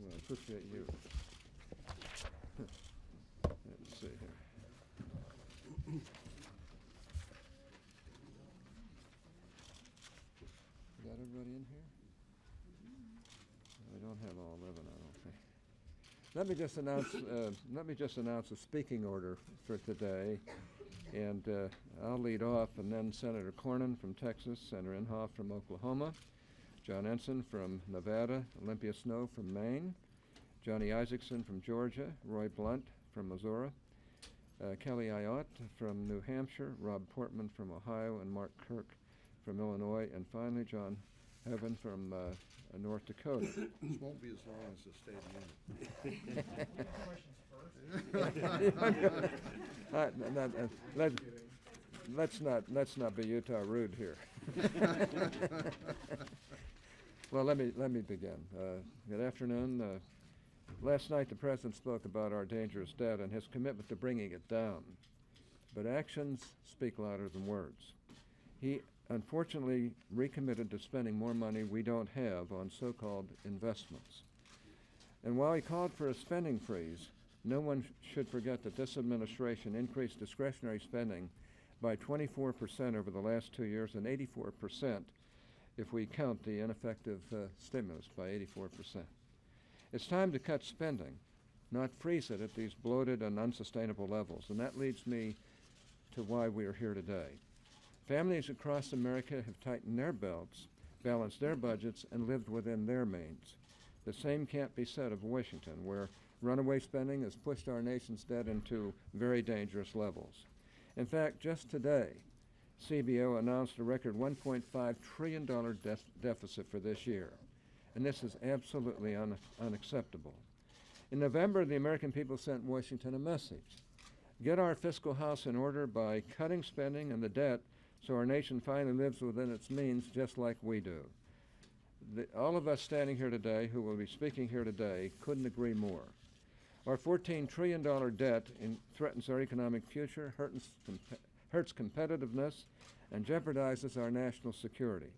Well, I appreciate you. Let's see here. Got everybody in here? I don't have all 11, I don't think. Let me just announce a speaking order for today, and I'll lead off, and then Senator Cornyn from Texas, Senator Inhofe from Oklahoma, John Ensign from Nevada, Olympia Snowe from Maine, Johnny Isaacson from Georgia, Roy Blunt from Missouri, Kelly Ayotte from New Hampshire, Rob Portman from Ohio, and Mark Kirk from Illinois, and finally John Heaven from North Dakota. This won't be as long as the State Union. Let's not be Utah rude here. Well, let me begin. Good afternoon. Last night the President spoke about our dangerous debt and his commitment to bringing it down. But actions speak louder than words. He unfortunately recommitted to spending more money we don't have on so-called investments. And while he called for a spending freeze, no one should forget that this administration increased discretionary spending by 24% over the last 2 years and 84% if we count the ineffective stimulus by 84%. It's time to cut spending, not freeze it at these bloated and unsustainable levels. And that leads me to why we are here today. Families across America have tightened their belts, balanced their budgets, and lived within their means. The same can't be said of Washington, where runaway spending has pushed our nation's debt into very dangerous levels. In fact, just today, CBO announced a record $1.5 trillion deficit for this year, and this is absolutely unacceptable. In November, the American people sent Washington a message. Get our fiscal house in order by cutting spending and the debt so our nation finally lives within its means just like we do. All of us standing here today, who will be speaking here today, couldn't agree more. Our $14 trillion debt threatens our economic future, hurts competitiveness, and jeopardizes our national security.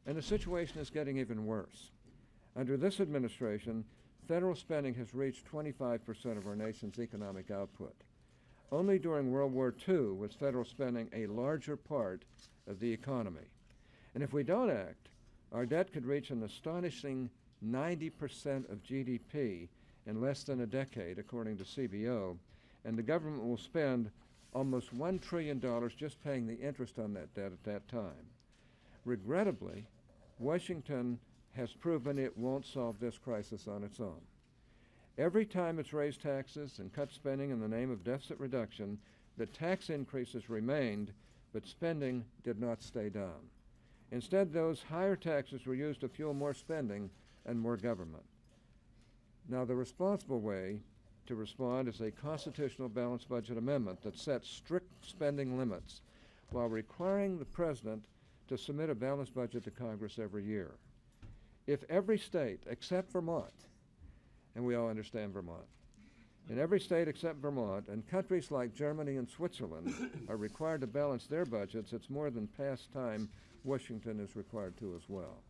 And the situation is getting even worse. Under this administration, federal spending has reached 25% of our nation's economic output. Only during World War II was federal spending a larger part of the economy. And if we don't act, our debt could reach an astonishing 90% of GDP in less than a decade, according to CBO, and the government will spend almost $1 trillion just paying the interest on that debt at that time. Regrettably, Washington has proven it won't solve this crisis on its own. Every time it's raised taxes and cut spending in the name of deficit reduction, the tax increases remained, but spending did not stay down. Instead, those higher taxes were used to fuel more spending and more government. Now, the responsible way to respond is a constitutional balanced budget amendment that sets strict spending limits while requiring the President to submit a balanced budget to Congress every year. If every state except Vermont, and we all understand Vermont, in every state except Vermont, and countries like Germany and Switzerland are required to balance their budgets, it's more than past time Washington is required to as well.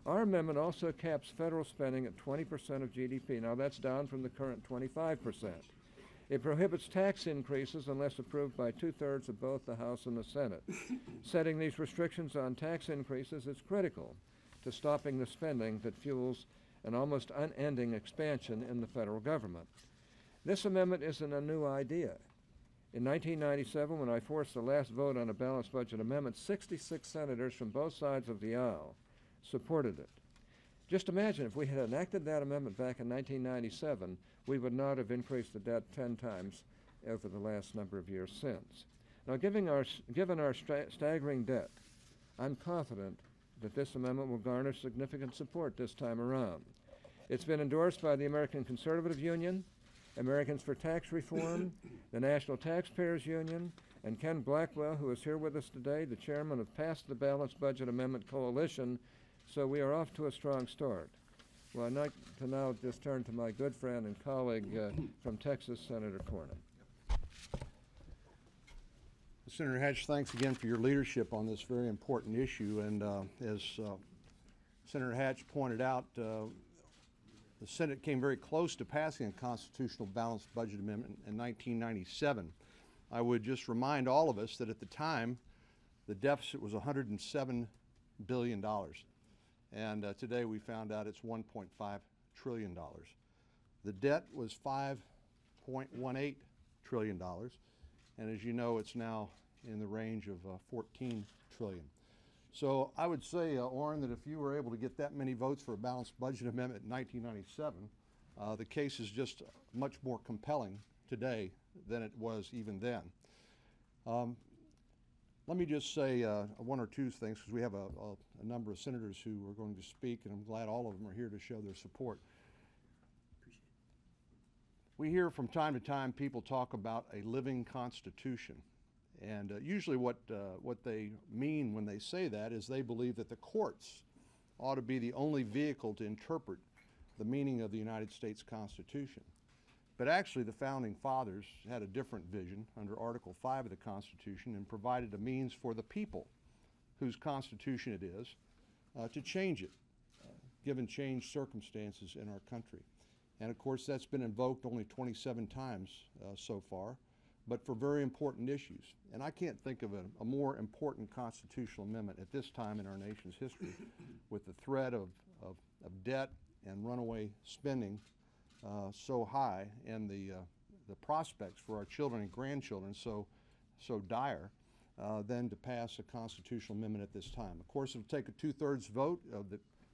Our amendment also caps federal spending at 20% of GDP. Now that's down from the current 25%. It prohibits tax increases unless approved by 2/3 of both the House and the Senate. Setting these restrictions on tax increases is critical to stopping the spending that fuels an almost unending expansion in the federal government. This amendment isn't a new idea. In 1997, when I forced the last vote on a balanced budget amendment, 66 senators from both sides of the aisle supported it. Just imagine if we had enacted that amendment back in 1997, we would not have increased the debt 10 times over the last number of years since. Now, given our staggering debt, I'm confident that this amendment will garner significant support this time around. It's been endorsed by the American Conservative Union, Americans for Tax Reform, the National Taxpayers Union, and Ken Blackwell, who is here with us today, the chairman of Pass the Balanced Budget Amendment Coalition, so we are off to a strong start. Well, I'd like to now just turn to my good friend and colleague from Texas, Senator Cornyn. Senator Hatch, thanks again for your leadership on this very important issue. And as Senator Hatch pointed out, the the Senate came very close to passing a constitutional balanced budget amendment in 1997. I would just remind all of us that at the time, the deficit was $107 billion. And today we found out it's $1.5 trillion. The debt was $5.18 trillion. And as you know, it's now in the range of 14 trillion. So I would say, Orrin, that if you were able to get that many votes for a balanced budget amendment in 1997, the case is just much more compelling today than it was even then. Let me just say one or two things, because we have a number of senators who are going to speak, and I'm glad all of them are here to show their support. We hear from time to time people talk about a living constitution. And usually what they mean when they say that is they believe that the courts ought to be the only vehicle to interpret the meaning of the United States Constitution. But actually the Founding Fathers had a different vision under Article 5 of the Constitution and provided a means for the people, whose Constitution it is, to change it, given changed circumstances in our country. And of course that's been invoked only 27 times so far, but for very important issues. And I can't think of a more important constitutional amendment at this time in our nation's history, with the threat of debt and runaway spending so high, and the prospects for our children and grandchildren so dire, than to pass a constitutional amendment at this time. Of course, it'll take a 2/3 vote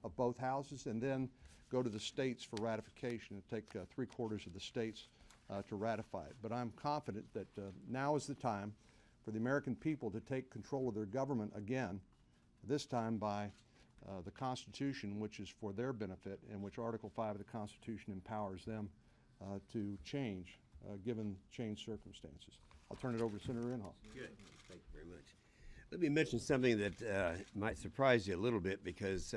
of both houses, and then go to the states for ratification. It'll take 3/4 of the states to ratify it. But I'm confident that now is the time for the American people to take control of their government again, this time by the Constitution, which is for their benefit, and which Article 5 of the Constitution empowers them to change, given changed circumstances. I'll turn it over to Senator Inhofe. Good. Thank you very much. Let me mention something that might surprise you a little bit, because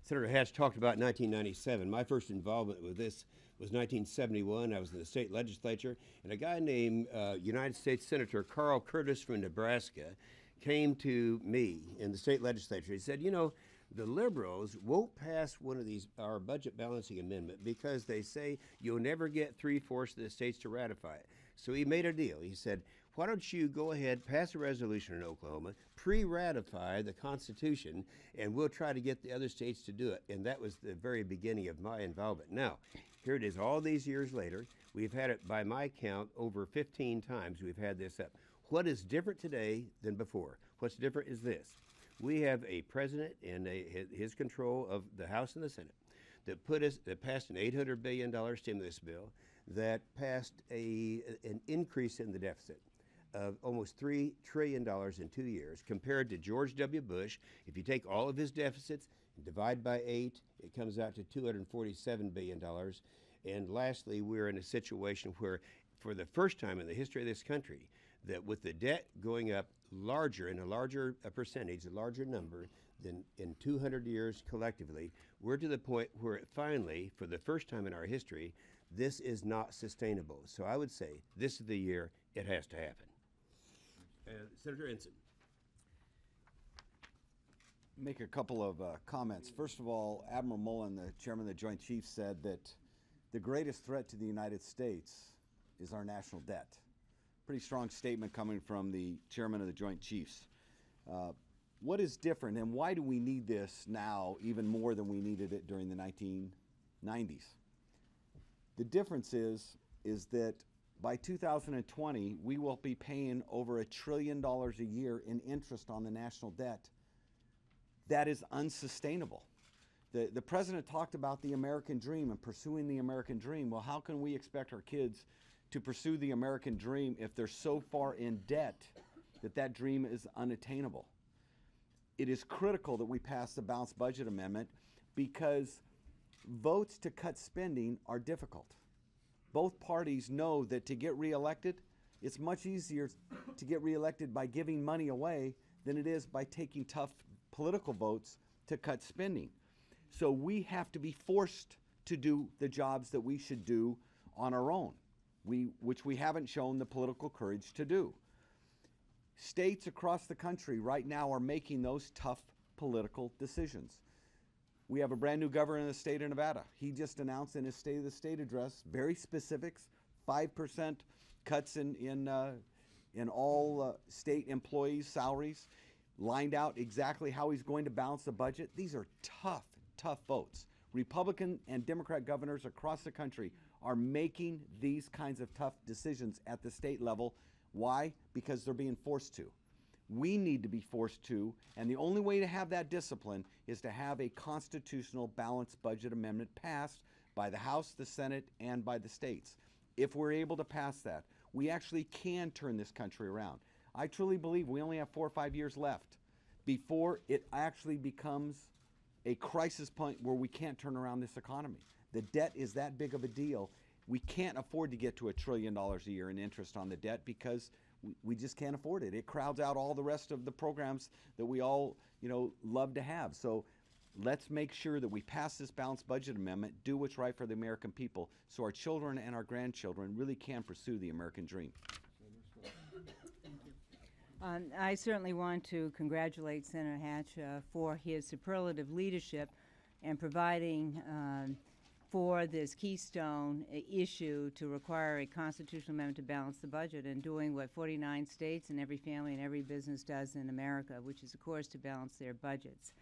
Senator Hatch talked about 1997. My first involvement with this was 1971. I was in the state legislature, and a guy named United States Senator Carl Curtis from Nebraska came to me in the state legislature. He said, you know, the liberals won't pass one of these, our budget balancing amendment, because they say you'll never get 3/4 of the states to ratify it. So he made a deal. He said, why don't you go ahead, pass a resolution in Oklahoma, pre-ratify the Constitution, and we'll try to get the other states to do it. And that was the very beginning of my involvement. Now, here it is, all these years later. We've had it, by my count, over 15 times we've had this up. What is different today than before? What's different is this. We have a president and his control of the House and the Senate that passed an $800 billion stimulus bill, that passed an increase in the deficit of almost $3 trillion in 2 years, compared to George W. Bush. If you take all of his deficits and divide by 8, it comes out to $247 billion. And lastly, we're in a situation where, for the first time in the history of this country, that with the debt going up larger, in a larger percentage, a larger number than in 200 years collectively, we're to the point where it finally, for the first time in our history, this is not sustainable. So I would say this is the year it has to happen. Senator Ensign. Make a couple of comments. First of all, Admiral Mullen, the chairman of the Joint Chiefs, said that the greatest threat to the United States is our national debt. Pretty strong statement coming from the chairman of the Joint Chiefs. What is different, and why do we need this now even more than we needed it during the 1990s? The difference is that by 2020, we will be paying over $1 trillion a year in interest on the national debt. That is unsustainable. The president talked about the American dream and pursuing the American dream. Well, how can we expect our kids to pursue the American dream if they're so far in debt that that dream is unattainable? It is critical that we pass the balanced budget amendment, because votes to cut spending are difficult. Both parties know that to get reelected, it's much easier to get reelected by giving money away than it is by taking tough political votes to cut spending. So we have to be forced to do the jobs that we should do on our own, which we haven't shown the political courage to do. States across the country right now are making those tough political decisions. We have a brand new governor in the state of Nevada. He just announced in his State of the State address very specifics, 5% cuts in all state employees' salaries, lined out exactly how he's going to balance the budget. These are tough, tough votes. Republican and Democrat governors across the country are making these kinds of tough decisions at the state level. Why? Because they're being forced to. We need to be forced to, and the only way to have that discipline is to have a constitutional balanced budget amendment passed by the House, the Senate, and by the states. If we're able to pass that, we actually can turn this country around. I truly believe we only have 4 or 5 years left before it actually becomes a crisis point where we can't turn around this economy. The debt is that big of a deal. We can't afford to get to $1 trillion a year in interest on the debt because we just can't afford it. It crowds out all the rest of the programs that we all, love to have. So let's make sure that we pass this balanced budget amendment, do what's right for the American people, so our children and our grandchildren really can pursue the American dream. I certainly want to congratulate Senator Hatch for his superlative leadership and providing for this keystone issue to require a constitutional amendment to balance the budget and doing what 49 states and every family and every business does in America, which is, of course, to balance their budgets.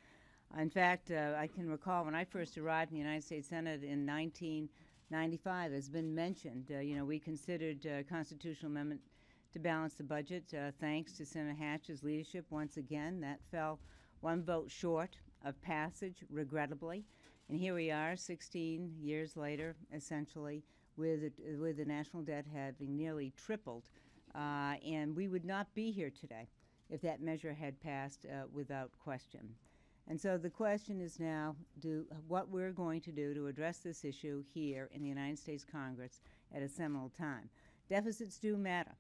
In fact, I can recall when I first arrived in the United States Senate in 1995, as has been mentioned, we considered a constitutional amendment to balance the budget. Thanks to Senator Hatch's leadership, once again, that fell one vote short of passage, regrettably. And here we are, 16 years later, essentially, with the national debt having nearly tripled. And we would not be here today if that measure had passed without question. And so the question is now what we're going to do to address this issue here in the United States Congress at a seminal time. Deficits do matter.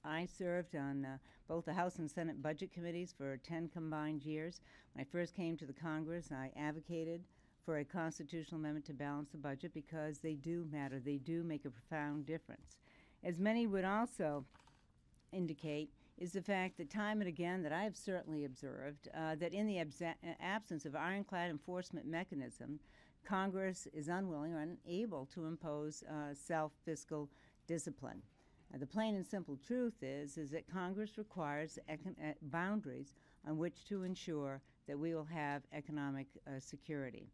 I served on both the House and Senate budget committees for 10 combined years. When I first came to the Congress, I advocated for a constitutional amendment to balance the budget because they do matter. They do make a profound difference. As many would also indicate is the fact that time and again that I have certainly observed that in the absence of ironclad enforcement mechanism, Congress is unwilling or unable to impose self-fiscal discipline. The plain and simple truth is that Congress requires boundaries on which to ensure that we will have economic security.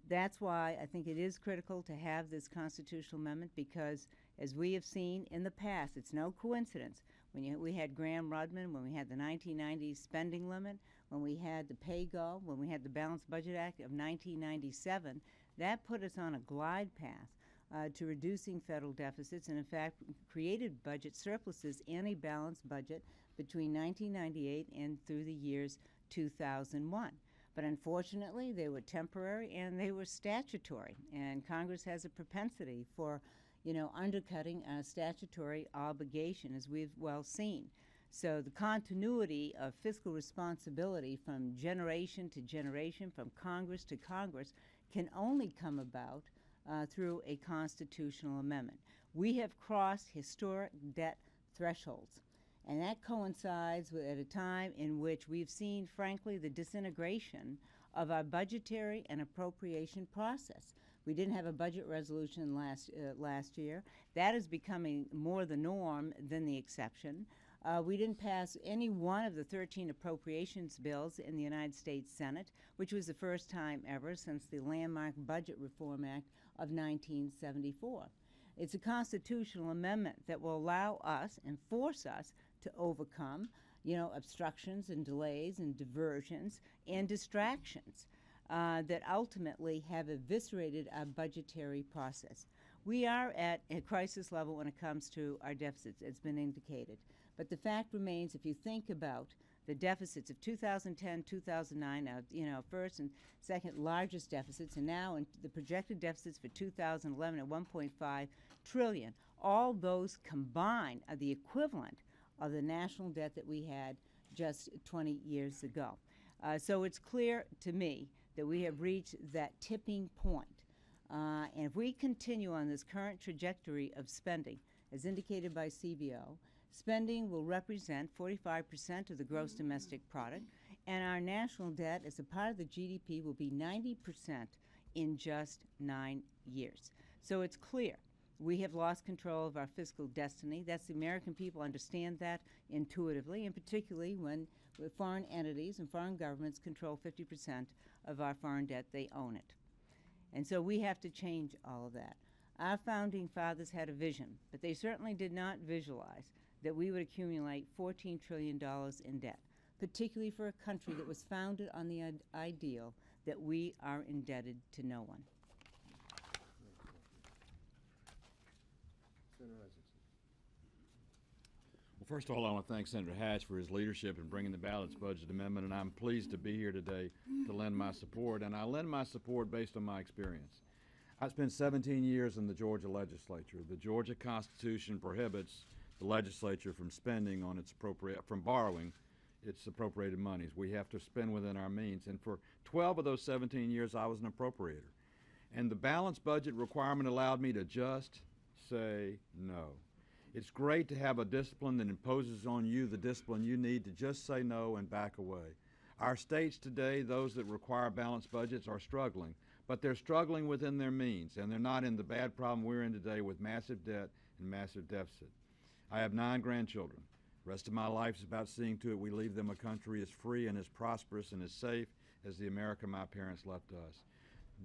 That's why I think it is critical to have this constitutional amendment because, as we have seen in the past, it's no coincidence. We had Graham-Rudman, when we had the 1990 spending limit, when we had the pay-go, when we had the Balanced Budget Act of 1997, that put us on a glide path to reducing federal deficits and, in fact, created budget surpluses and a balanced budget between 1998 and through the years 2001. But unfortunately, they were temporary and they were statutory. And Congress has a propensity for, undercutting a statutory obligation, as we've well seen. So the continuity of fiscal responsibility from generation to generation, from Congress to Congress, can only come about through a constitutional amendment. We have crossed historic debt thresholds. And that coincides at a time in which we've seen, frankly, the disintegration of our budgetary and appropriation process. We didn't have a budget resolution last year. That is becoming more the norm than the exception. We didn't pass any one of the 13 appropriations bills in the United States Senate, which was the first time ever since the landmark Budget Reform Act of 1974. It's a constitutional amendment that will allow us and force us to overcome, obstructions and delays and diversions and distractions that ultimately have eviscerated our budgetary process. We are at a crisis level when it comes to our deficits, it's been indicated. But the fact remains, if you think about the deficits of 2010, 2009, first and second largest deficits, and now in the projected deficits for 2011 at $1.5 trillion, all those combined are the equivalent of the national debt that we had just 20 years ago. So it's clear to me that we have reached that tipping point. And if we continue on this current trajectory of spending, as indicated by CBO, spending will represent 45% of the gross domestic product, And our national debt as a part of the GDP will be 90% in just 9 years. So it's clear we have lost control of our fiscal destiny. That's the American people understand that intuitively, and particularly when foreign entities and foreign governments control 50% of our foreign debt, they own it. And so we have to change all of that. Our founding fathers had a vision, but they certainly did not visualize that we would accumulate $14 trillion in debt, particularly for a country that was founded on the ideal that we are indebted to no one. Well, first of all, I want to thank Senator Hatch for his leadership in bringing the balanced budget amendment, and I'm pleased to be here today to lend my support. And I lend my support based on my experience. I spent 17 years in the Georgia legislature. The Georgia Constitution prohibits the legislature from spending on its from borrowing its appropriated monies. We have to spend within our means. And for 12 of those 17 years, I was an appropriator. And the balanced budget requirement allowed me to just say no. It's great to have a discipline that imposes on you the discipline you need to just say no and back away. Our states today, those that require balanced budgets, are struggling, but they're struggling within their means, and they're not in the bad problem we're in today with massive debt and massive deficit. I have 9 grandchildren. The rest of my life is about seeing to it we leave them a country as free and as prosperous and as safe as the America my parents left us.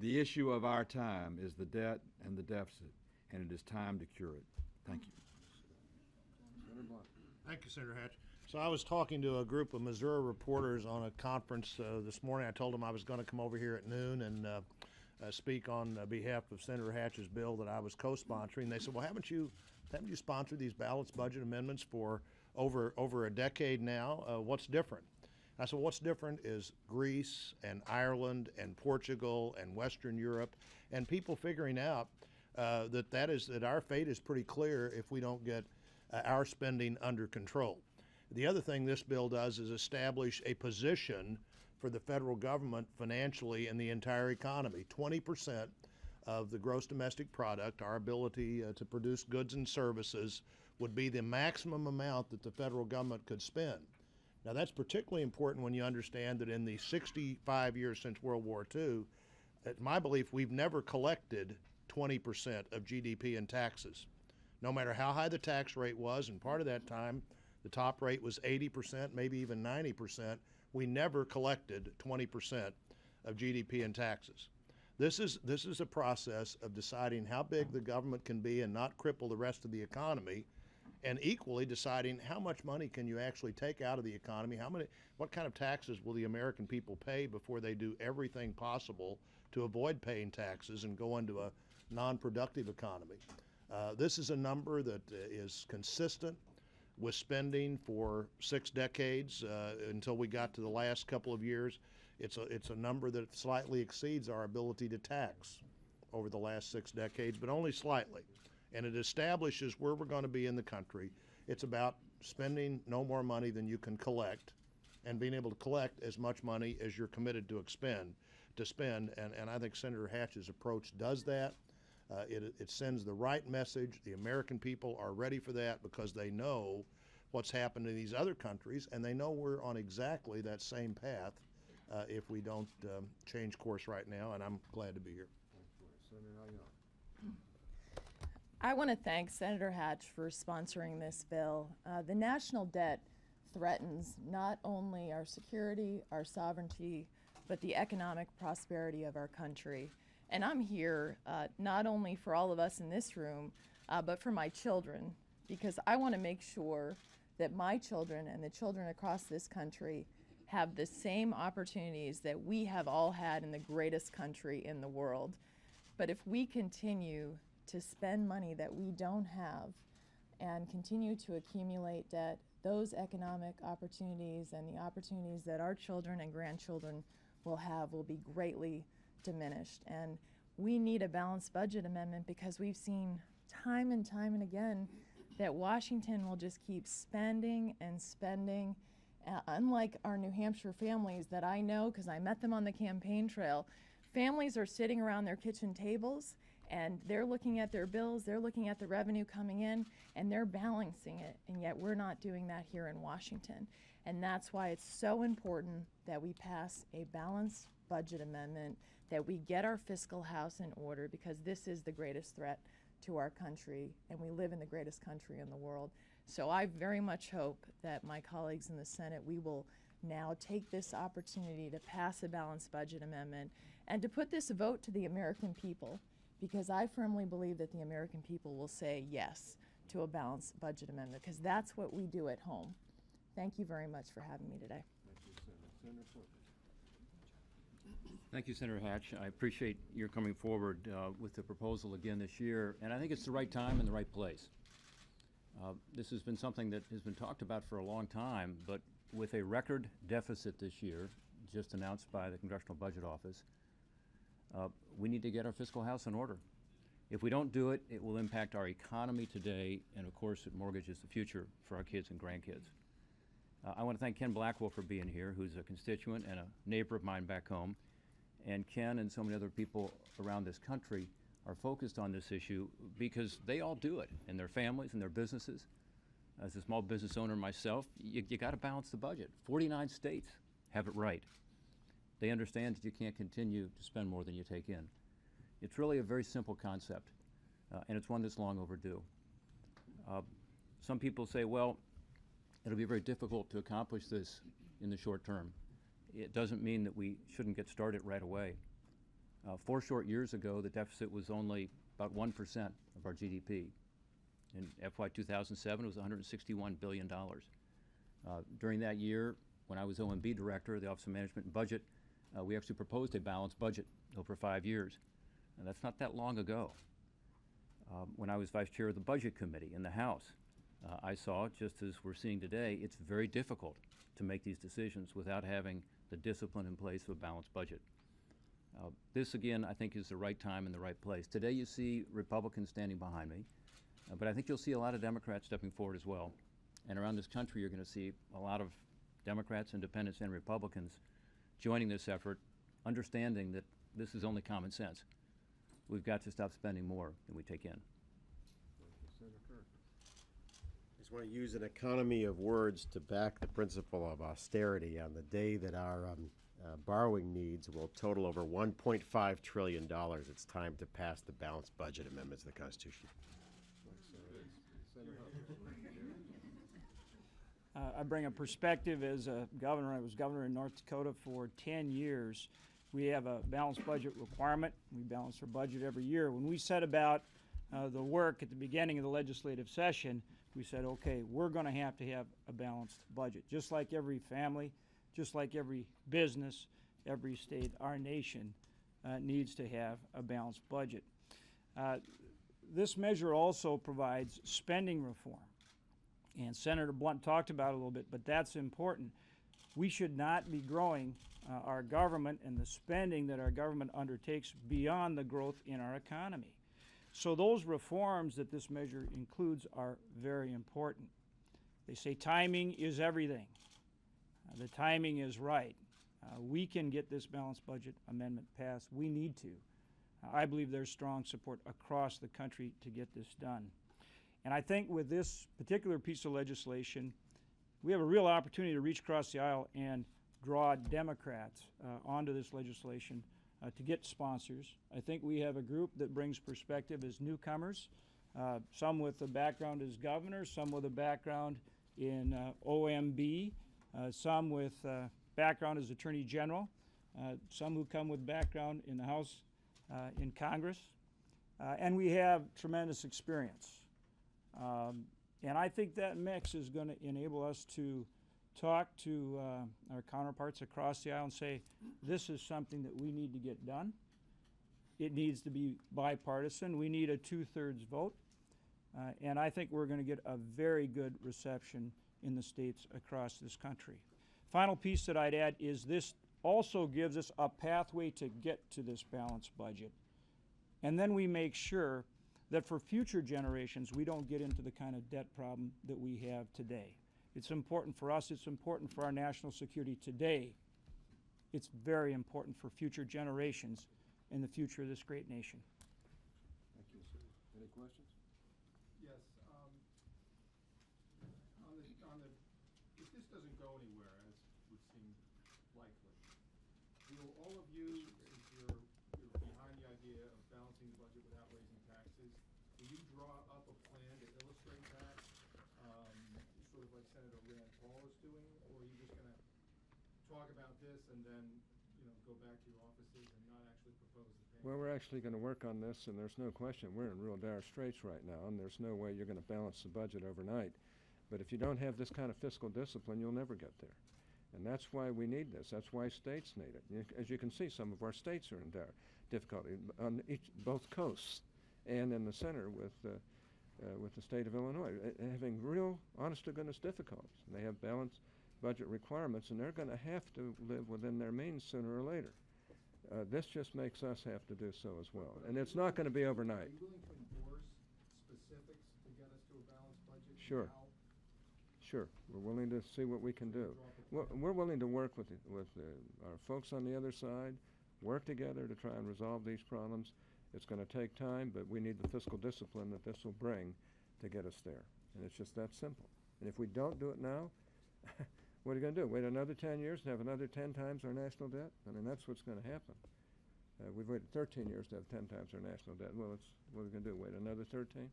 The issue of our time is the debt and the deficit, and it is time to cure it. Thank you. Thank you, Senator Hatch. So I was talking to a group of Missouri reporters on a conference this morning. I told them I was going to come over here at noon and speak on behalf of Senator Hatch's bill that I was co-sponsoring. They said, well, haven't you sponsored these balanced budget amendments for over a decade now? What's different? I said, what's different is Greece and Ireland and Portugal and Western Europe and people figuring out that our fate is pretty clear if we don't get our spending under control. The other thing this bill does is establish a position for the federal government financially in the entire economy. 20% of the gross domestic product, our ability to produce goods and services, would be the maximum amount that the federal government could spend. Now that's particularly important when you understand that in the 65 years since World War II, it's my belief we've never collected 20% of GDP in taxes. No matter how high the tax rate was, and part of that time the top rate was 80%, maybe even 90%, we never collected 20% of GDP in taxes. This is a process of deciding how big the government can be and not cripple the rest of the economy, and equally deciding how much money can you actually take out of the economy, what kind of taxes will the American people pay before they do everything possible to avoid paying taxes and go into a non-productive economy. This is a number that is consistent with spending for 6 decades until we got to the last couple of years. It's a number that slightly exceeds our ability to tax over the last 6 decades, but only slightly. And it establishes where we're going to be in the country. It's about spending no more money than you can collect and being able to collect as much money as you're committed to spend. And I think Senator Hatch's approach does that. It sends the right message. The American people are ready for that because they know what's happened in these other countries, and they know we're on exactly that same path if we don't change course right now, and I'm glad to be here. I want to thank Senator Hatch for sponsoring this bill. The national debt threatens not only our security, our sovereignty, but the economic prosperity of our country. And I'm here not only for all of us in this room, but for my children, because I want to make sure that my children and the children across this country have the same opportunities that we have all had in the greatest country in the world. But if we continue to spend money that we don't have and continue to accumulate debt, those economic opportunities and the opportunities that our children and grandchildren will have will be greatly diminished. And we need a balanced budget amendment because we've seen time and again that Washington will just keep spending and spending. Unlike our New Hampshire families that I know because I met them on the campaign trail, families are sitting around their kitchen tables And they're looking at their bills, they're looking at the revenue coming in, and they're balancing it. And yet we're not doing that here in Washington. And that's why it's so important that we pass a balanced budget amendment, that we get our fiscal house in order, because this is the greatest threat to our country, and we live in the greatest country in the world. So I very much hope that my colleagues in the Senate, we will now take this opportunity to pass a balanced budget amendment and to put this vote to the American people, because I firmly believe that the American people will say yes to a balanced budget amendment, because that's what we do at home. Thank you very much for having me today. Thank you, Senator Hatch. I appreciate your coming forward with the proposal again this year, and I think it's the right time and the right place. This has been something that has been talked about for a long time, but with a record deficit this year, just announced by the Congressional Budget Office, we need to get our fiscal house in order. If we don't do it, it will impact our economy today, and of course it mortgages the future for our kids and grandkids. I want to thank Ken Blackwell for being here, who's a constituent and a neighbor of mine back home. And Ken and so many other people around this country are focused on this issue because they all do it, and their families and their businesses. As a small business owner myself, you got to balance the budget. 49 states have it right. They understand that you can't continue to spend more than you take in. It's really a very simple concept, and it's one that's long overdue. Some people say, well, it'll be very difficult to accomplish this in the short term. It doesn't mean that we shouldn't get started right away. 4 short years ago, the deficit was only about 1% of our GDP. In FY 2007, it was $161 billion. During that year, when I was OMB director of the Office of Management and Budget, we actually proposed a balanced budget over 5 years. And that's not that long ago. When I was vice chair of the Budget Committee in the House, I saw, just as we're seeing today, it's very difficult to make these decisions without having the discipline in place of a balanced budget. This, again, I think is the right time and the right place. Today you see Republicans standing behind me, but I think you'll see a lot of Democrats stepping forward as well. And around this country you're going to see a lot of Democrats, Independents, and Republicans joining this effort, understanding that this is only common sense. We've got to stop spending more than we take in. I just want to use an economy of words to back the principle of austerity. On the day that our borrowing needs will total over $1.5 trillion, it's time to pass the balanced budget amendments to the Constitution. I bring a perspective as a governor. I was governor in North Dakota for 10 years. We have a balanced budget requirement. We balance our budget every year. When we set about the work at the beginning of the legislative session, we said, okay, we're going to have a balanced budget. Just like every family, just like every business, every state, our nation needs to have a balanced budget. This measure also provides spending reform. And Senator Blunt talked about it a little bit, but that's important. We should not be growing our government and the spending that our government undertakes beyond the growth in our economy. So those reforms that this measure includes are very important. They say timing is everything. The timing is right. We can get this balanced budget amendment passed. We need to. I believe there's strong support across the country to get this done. And I think with this particular piece of legislation, we have a real opportunity to reach across the aisle and draw Democrats onto this legislation to get sponsors. I think we have a group that brings perspective as newcomers, some with a background as governor, some with a background in OMB, some with background as Attorney General, some who come with background in the House, in Congress, and we have tremendous experience. And I think that mix is going to enable us to talk to our counterparts across the aisle and say, this is something that we need to get done. It needs to be bipartisan. We need a 2/3 vote. And I think we're going to get a very good reception in the states across this country. Final piece that I'd add is this also gives us a pathway to get to this balanced budget. And then we make sure that for future generations we don't get into the kind of debt problem that we have today. It's important for us, it's important for our national security today. It's very important for future generations and the future of this great nation. Any questions? Yes. If this doesn't go anywhere, as would seem likely, will all of you, since you're behind the idea of balancing the budget without raising taxes, will you draw up a plan to illustrate that, sort of like Senator Rand Paul is doing, or are you just going to talk about this and then, go back to your offices and not actually propose the payment? Well, we're actually going to work on this, and there's no question we're in real dire straits right now, and there's no way you're going to balance the budget overnight. But if you don't have this kind of fiscal discipline, you'll never get there. And that's why we need this. That's why states need it. As you can see, some of our states are in dire difficulty on both coasts and in the center with the state of Illinois, having real, honest-to-goodness difficulties. They have balanced budget requirements, and they're going to have to live within their means sooner or later. This just makes us have to do so as well. And it's not going to be overnight. Are you willing to endorse specifics to get us to a balanced budget? Sure. Now? Sure. We're willing to see what we can do. We're willing to work with our folks on the other side, work together to try and resolve these problems. It's going to take time, but we need the fiscal discipline that this will bring to get us there. And it's just that simple. And if we don't do it now, what are you going to do? Wait another 10 years and have another 10 times our national debt? I mean, that's what's going to happen. We've waited 13 years to have 10 times our national debt. Well, what are we going to do? Wait another 13?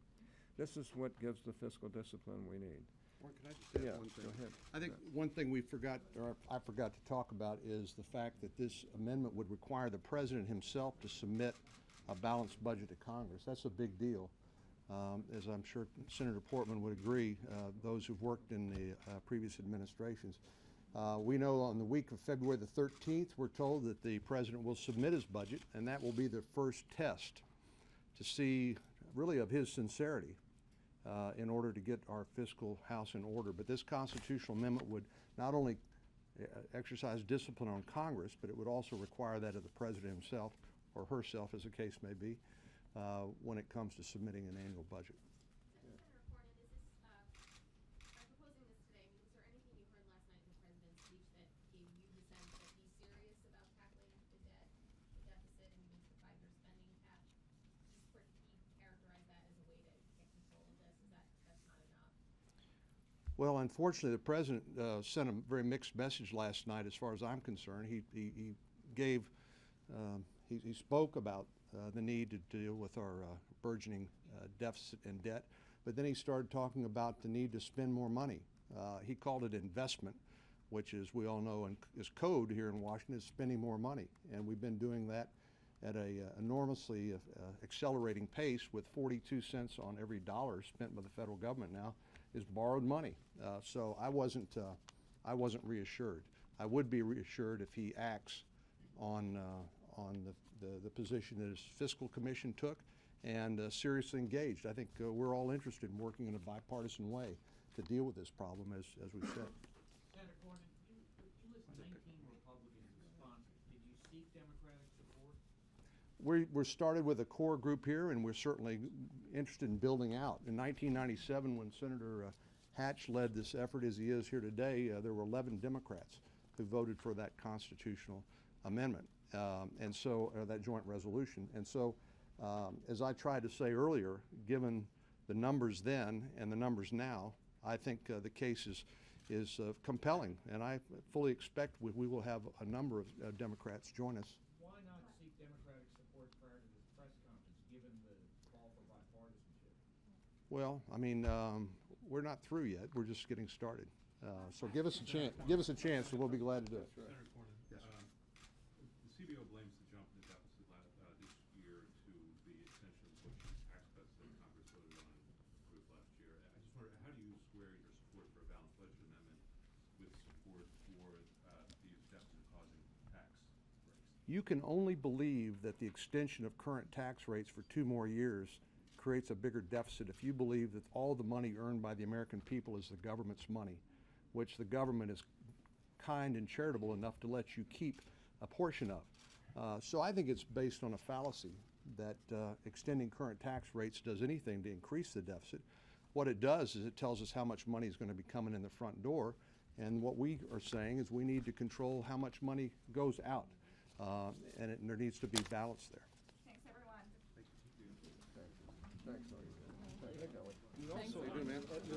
This is what gives the fiscal discipline we need. Or can I just add one thing? Go ahead. I think one thing we forgot, or I forgot to talk about, is the fact that this amendment would require the president himself to submit a balanced budget to Congress. That's a big deal. As I'm sure Senator Portman would agree, those who've worked in the previous administrations. We know on the week of February the 13th, we're told that the president will submit his budget, and that will be the first test to see really of his sincerity in order to get our fiscal house in order. But this constitutional amendment would not only exercise discipline on Congress, but it would also require that of the president himself, or herself as the case may be, when it comes to submitting an annual budget. Senator Cornyn, I'm proposing this today because is there anything you heard last night in the president's speech that gave you the sense that he's serious about tackling the debt, the deficit, and even the 5-year spending cap? He characterized that as a way to get control of this. That's not enough? Well, unfortunately, the president sent a very mixed message last night as far as I'm concerned. He spoke about the need to deal with our burgeoning deficit and debt, but then he started talking about the need to spend more money. He called it investment, which, as we all know, is code here in Washington, is spending more money. And we've been doing that at a enormously accelerating pace, with 42 cents on every dollar spent by the federal government now is borrowed money. So I wasn't reassured. I would be reassured if he acts on the position that his fiscal commission took and seriously engaged. I think we're all interested in working in a bipartisan way to deal with this problem, as we've said. Senator Cornyn, you list 19 Republicans responded. Did you seek Democratic support? We're started with a core group here, and we're certainly interested in building out. In 1997, when Senator Hatch led this effort, as he is here today, there were 11 Democrats who voted for that constitutional amendment. And so that joint resolution. And so, as I tried to say earlier, given the numbers then and the numbers now, I think the case is compelling, and I fully expect we will have a number of Democrats join us. Why not seek Democratic support prior to this press conference, given the call for bipartisanship? Well, I mean, we're not through yet. We're just getting started. So give us a chance. Give us a chance, and we'll be glad to do it. Senator Cornyn, the CBO blames the jump in the deficit this year to the extension of Bush's tax cuts that Congress voted on and approved last year. I just wonder, how do you square your support for a balanced budget amendment with support for these deficit-causing tax breaks? You can only believe that the extension of current tax rates for 2 more years creates a bigger deficit if you believe that all the money earned by the American people is the government's money, which the government is kind and charitable enough to let you keep a portion of. So I think it's based on a fallacy that extending current tax rates does anything to increase the deficit. What it does is it tells us how much money is going to be coming in the front door, and what we are saying is we need to control how much money goes out, and there needs to be balance there. Thanks, everyone. Thank you. Thanks, Orrin. Thanks, Kelly. You also,